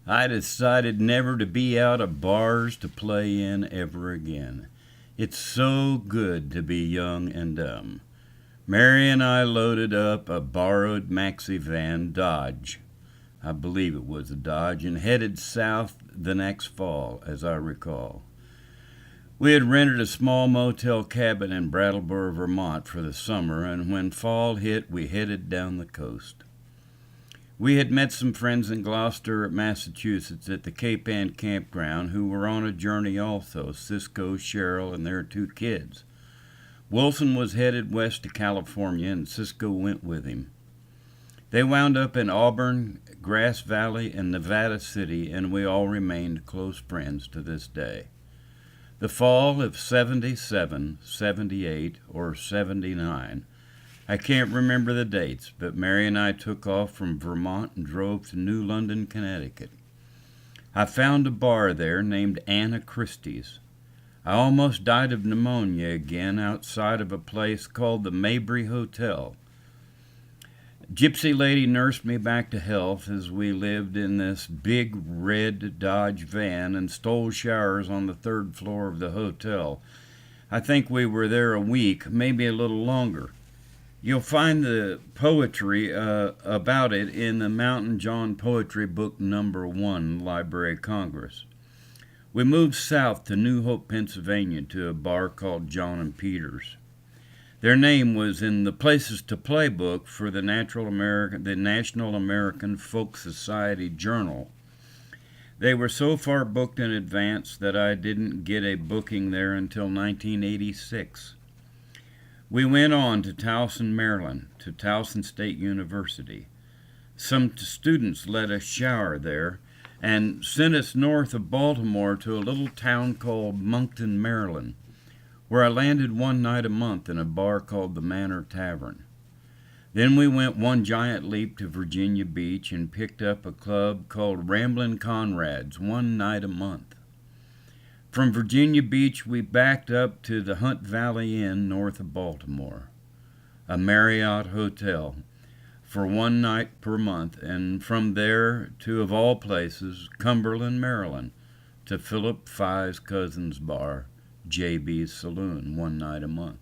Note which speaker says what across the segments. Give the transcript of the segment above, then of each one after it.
Speaker 1: I decided never to be out of bars to play in ever again. It's so good to be young and dumb. Mary and I loaded up a borrowed maxi van Dodge. I believe it was a Dodge, and headed south the next fall, as I recall. We had rented a small motel cabin in Brattleboro, Vermont for the summer, and when fall hit, we headed down the coast. We had met some friends in Gloucester, Massachusetts, at the Cape Ann campground who were on a journey also, Cisco, Cheryl, and their two kids. Wilson was headed west to California, and Cisco went with him. They wound up in Auburn, Grass Valley, and Nevada City, and we all remained close friends to this day. The fall of 77, 78, or 79, I can't remember the dates, but Mary and I took off from Vermont and drove to New London, Connecticut. I found a bar there named Anna Christie's. I almost died of pneumonia again outside of a place called the Mabry Hotel. Gypsy lady nursed me back to health as we lived in this big red Dodge van and stole showers on the third floor of the hotel. I think we were there a week, maybe a little longer. You'll find the poetry about it in the Mountain John Poetry Book Number 1, Library of Congress. We moved south to New Hope, Pennsylvania, to a bar called John and Peter's. Their name was in the Places to Play book for the National American Folk Society Journal. They were so far booked in advance that I didn't get a booking there until 1986. We went on to Towson, Maryland, to Towson State University. Some students let us shower there and sent us north of Baltimore to a little town called Moncton, Maryland, where I landed one night a month in a bar called the Manor Tavern. Then we went one giant leap to Virginia Beach and picked up a club called Ramblin' Conrad's one night a month. From Virginia Beach, we backed up to the Hunt Valley Inn north of Baltimore, a Marriott hotel, for one night per month, and from there to, of all places, Cumberland, Maryland, to Philip Fye's cousin's bar, J.B.'s Saloon, one night a month.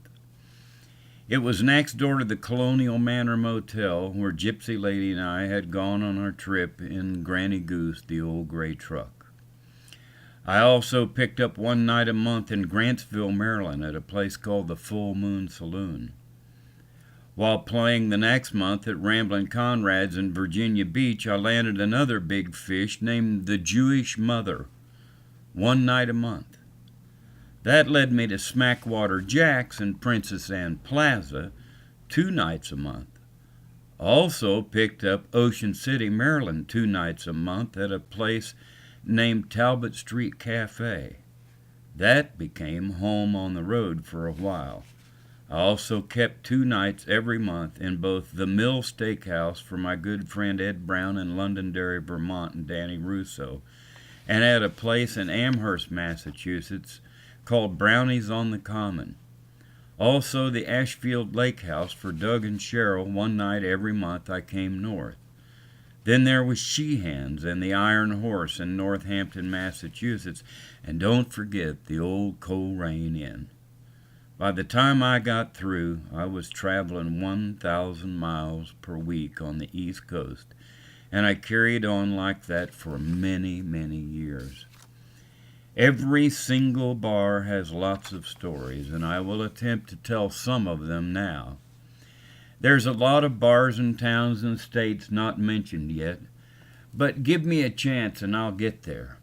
Speaker 1: It was next door to the Colonial Manor Motel, where Gypsy Lady and I had gone on our trip in Granny Goose, the old gray truck. I also picked up one night a month in Grantsville, Maryland, at a place called the Full Moon Saloon. While playing the next month at Ramblin' Conrad's in Virginia Beach, I landed another big fish named the Jewish Mother, one night a month. That led me to Smackwater Jack's in Princess Anne Plaza, 2 nights a month. Also picked up Ocean City, Maryland, 2 nights a month at a place named Talbot Street Cafe. That became home on the road for a while. I also kept 2 nights every month in both the Mill Steakhouse for my good friend Ed Brown in Londonderry, Vermont, and Danny Russo, and at a place in Amherst, Massachusetts, called Brownies on the Common. Also the Ashfield Lake House for Doug and Cheryl one night every month I came north. Then there was Sheehan's and the Iron Horse in Northampton, Massachusetts, and don't forget the old Coleraine Inn. By the time I got through, I was traveling 1,000 miles per week on the East Coast, and I carried on like that for many, many years. Every single bar has lots of stories, and I will attempt to tell some of them now. There's a lot of bars in towns and states not mentioned yet, but give me a chance and I'll get there.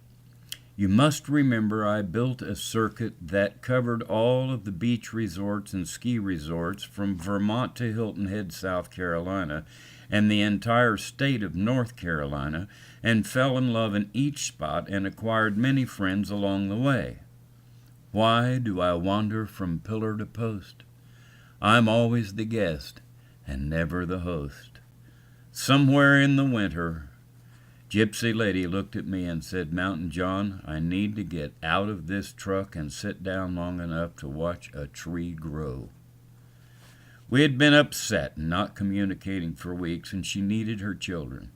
Speaker 1: You must remember I built a circuit that covered all of the beach resorts and ski resorts from Vermont to Hilton Head, South Carolina, and the entire state of North Carolina, and fell in love in each spot and acquired many friends along the way. Why do I wander from pillar to post? I'm always the guest and never the host. Somewhere in the winter, Gypsy Lady looked at me and said, "Mountain John, I need to get out of this truck and sit down long enough to watch a tree grow." We had been upset and not communicating for weeks, and she needed her children.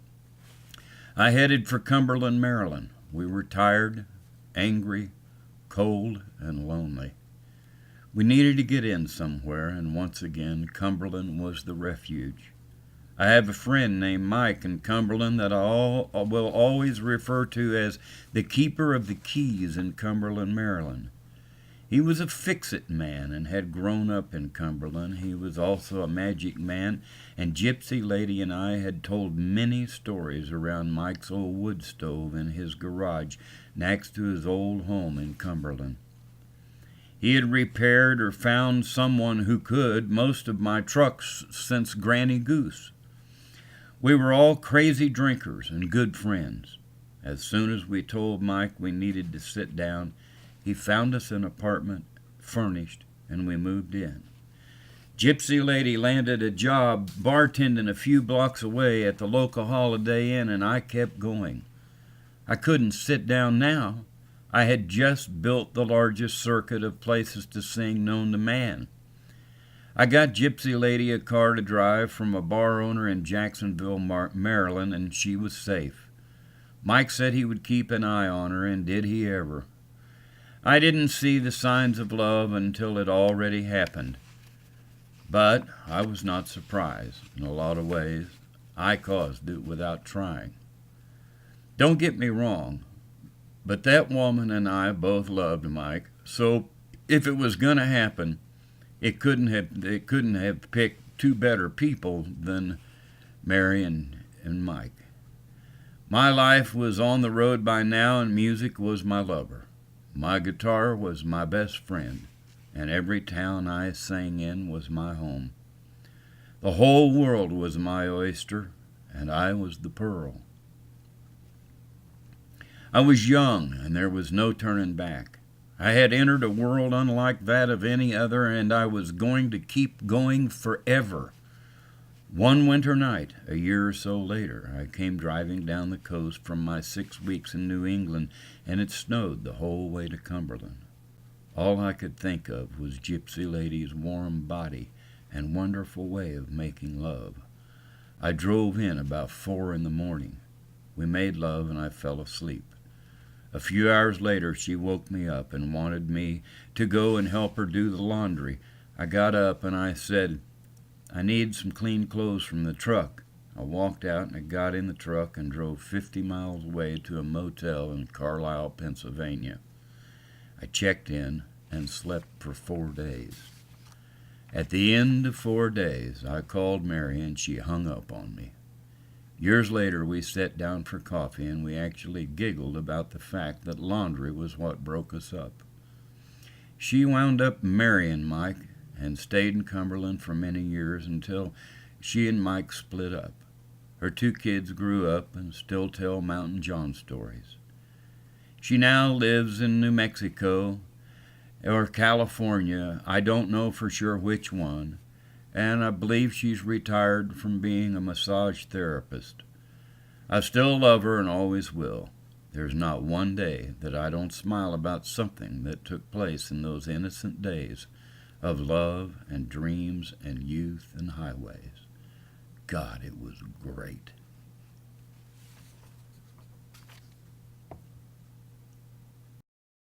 Speaker 1: I headed for Cumberland, Maryland. We were tired, angry, cold, and lonely. We needed to get in somewhere, and once again, Cumberland was the refuge. I have a friend named Mike in Cumberland that I will always refer to as the keeper of the keys in Cumberland, Maryland. He was a fix-it man and had grown up in Cumberland. He was also a magic man, and Gypsy Lady and I had told many stories around Mike's old wood stove in his garage next to his old home in Cumberland. He had repaired or found someone who could most of my trucks since Granny Goose. We were all crazy drinkers and good friends. As soon as we told Mike we needed to sit down, he found us an apartment, furnished, and we moved in. Gypsy Lady landed a job bartending a few blocks away at the local Holiday Inn, and I kept going. I couldn't sit down now. I had just built the largest circuit of places to sing known to man. I got Gypsy Lady a car to drive from a bar owner in Jacksonville, Maryland, and she was safe. Mike said he would keep an eye on her, and did he ever. I didn't see the signs of love until it already happened. But I was not surprised. In a lot of ways, I caused it without trying. Don't get me wrong, but that woman and I both loved Mike, so if it was going to happen, it couldn't have picked two better people than Mary and Mike. My life was on the road by now, and music was my lover. My guitar was my best friend, and every town I sang in was my home. The whole world was my oyster, and I was the pearl. I was young, and there was no turning back. I had entered a world unlike that of any other, and I was going to keep going forever. One winter night, a year or so later, I came driving down the coast from my 6 weeks in New England, and it snowed the whole way to Cumberland. All I could think of was Gypsy Lady's warm body and wonderful way of making love. I drove in about 4 in the morning. We made love, and I fell asleep. A few hours later, she woke me up and wanted me to go and help her do the laundry. I got up and I said, "I need some clean clothes from the truck." I walked out and I got in the truck and drove 50 miles away to a motel in Carlisle, Pennsylvania. I checked in and slept for 4 days. At the end of 4 days, I called Mary and she hung up on me. Years later, we sat down for coffee and we actually giggled about the fact that laundry was what broke us up. She wound up marrying Mike and stayed in Cumberland for many years until she and Mike split up. Her 2 kids grew up and still tell Mountain John stories. She now lives in New Mexico or California, I don't know for sure which one, and I believe she's retired from being a massage therapist. I still love her and always will. There's not one day that I don't smile about something that took place in those innocent days of love and dreams and youth and highways. God, it was great.